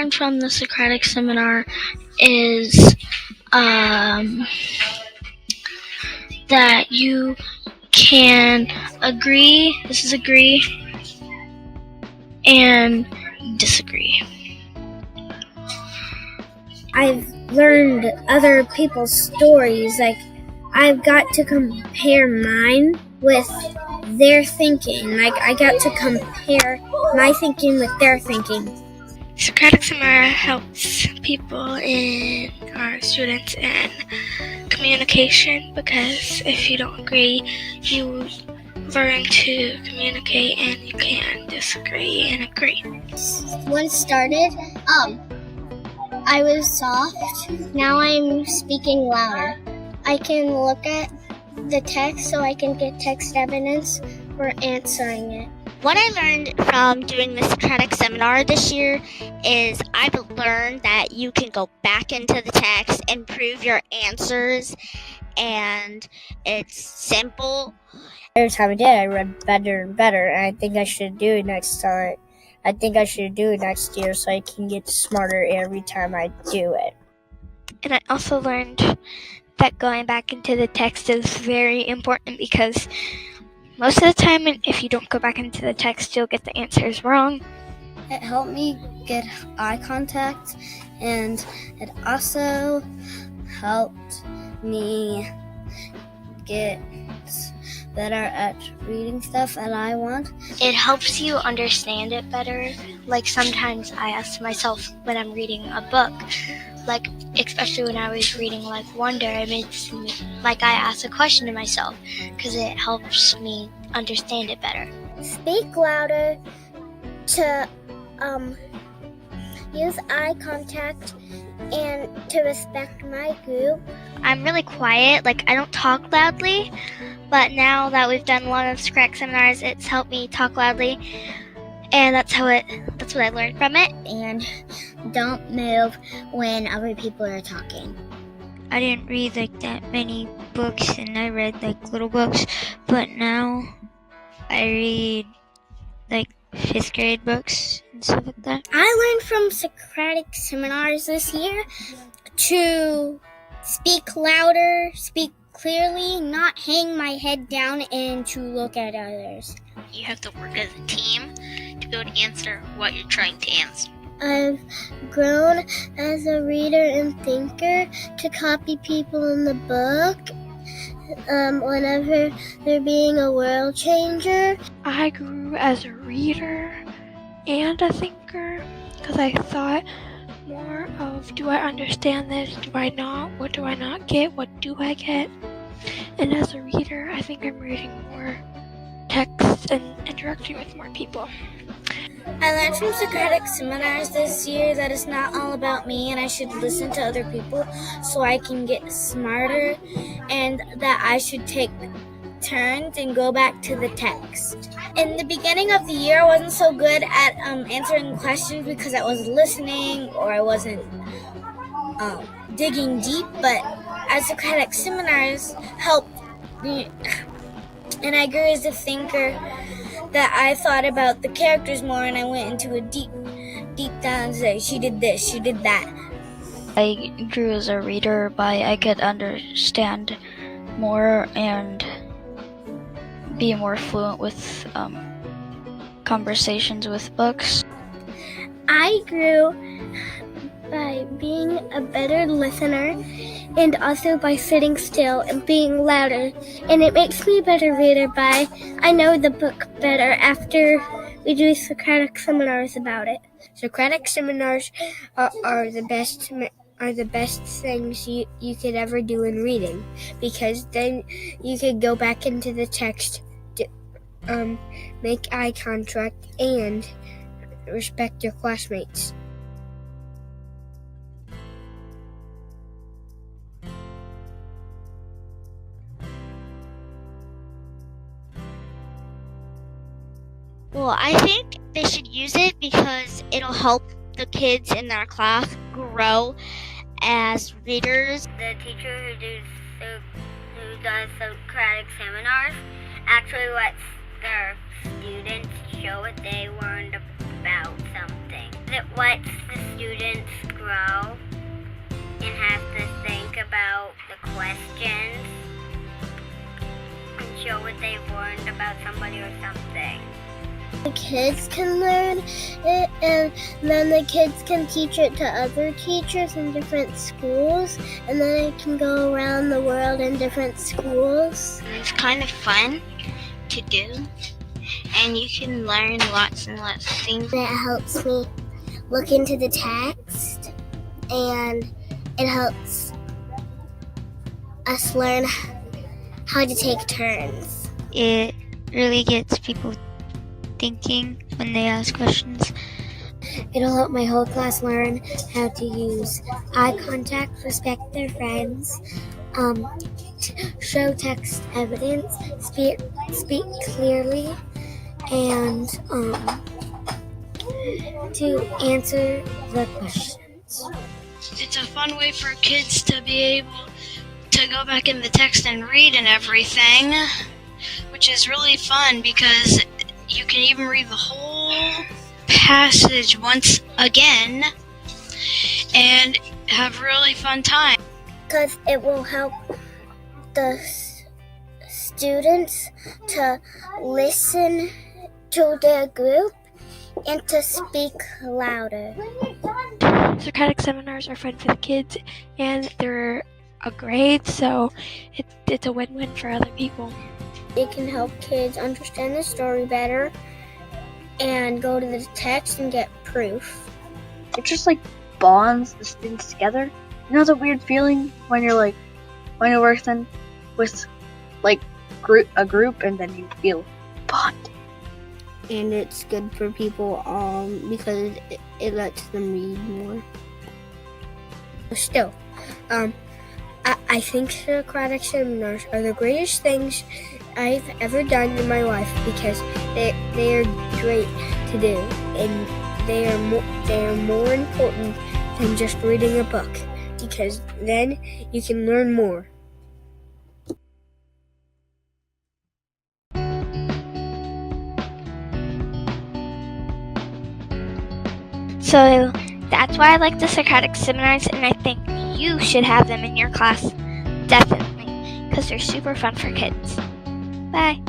learned from the Socratic seminar is that you can agree, and disagree. I've learned other people's stories. Like, I've got to compare mine with their thinking. Like, I got to compare my thinking with their thinking. Socratic seminar helps people in our students in communication, because if you don't agree, you learn to communicate and you can disagree and agree. When it started, I was soft. Now I'm speaking louder. I can look at the text so I can get text evidence for answering it. What I learned from doing the Socratic seminar this year is I've learned that you can go back into the text and prove your answers, and it's simple. Every time I did, I read better and better, and I think I should do it next time. I think I should do it next year so I can get smarter every time I do it. And I also learned that going back into the text is very important, because most of the time, if you don't go back into the text, you'll get the answers wrong. It helped me get eye contact, and it also helped me get better at reading stuff that I want. It helps you understand it better. Like, sometimes I ask myself when I'm reading a book, like, especially when I was reading like Wonder, it makes me, like, I ask a question to myself because it helps me understand it better. Speak louder, to use eye contact, and to respect my group. I'm really quiet, like I don't talk loudly, but now that we've done a lot of Socratic seminars, it's helped me talk loudly, and that's what I learned from it. And don't move when other people are talking. I didn't read like that many books, and I read like little books, but now I read like 5th grade books and stuff like that. I learned from Socratic seminars this year to speak louder, speak clearly, not hang my head down, and to look at others. You have to work as a team to be able to answer what you're trying to answer. I've grown as a reader and thinker to copy people in the book whenever they're being a world changer. I grew as a reader and a thinker, because I thought more of, do I understand this? Do I not? What do I not get? What do I get? And as a reader, I think I'm reading more text and interacting with more people. I learned from Socratic seminars this year that it's not all about me, and I should listen to other people so I can get smarter, and that I should take turns and go back to the text. In the beginning of the year, I wasn't so good at answering questions because I wasn't listening or I wasn't digging deep, but as Socratic seminars helped me, and I grew as a thinker, that I thought about the characters more, and I went into a deep down and say, she did this, she did that. I grew as a reader by I could understand more and be more fluent with conversations with books. I grew by being a better listener, and also by sitting still and being louder. And it makes me a better reader by I know the book better after we do Socratic seminars about it. Socratic seminars are the best things you could ever do in reading, because then you could go back into the text, make eye contact, and respect your classmates. Well, I think they should use it because it'll help the kids in their class grow as readers. The teacher who does Socratic seminars actually lets their students show what they learned about something. It lets the students grow and have to think about the questions and show what they've learned about somebody or something. The kids can learn it, and then the kids can teach it to other teachers in different schools, and then it can go around the world in different schools. It's kind of fun to do, and you can learn lots and lots of things. It helps me look into the text, and it helps us learn how to take turns. It really gets people thinking when they ask questions. It'll help my whole class learn how to use eye contact, respect their friends, show text evidence, speak clearly, and to answer the questions. It's a fun way for kids to be able to go back in the text and read and everything, which is really fun because you can even read the whole passage once again and have a really fun time. Because it will help the students to listen to their group and to speak louder. Socratic seminars are fun for the kids, and they're a grade, so it's a win-win for other people. It can help kids understand the story better and go to the text and get proof. It just like bonds the students together. You know the weird feeling when you're working with like a group and then you feel bond. And it's good for people because it lets them read more. Still, I think Socratic seminars are the greatest things I've ever done in my life because they are great to do, and they are more important than just reading a book because then you can learn more. So that's why I like the Socratic seminars, and I think you should have them in your class. Definitely, because they're super fun for kids. Bye.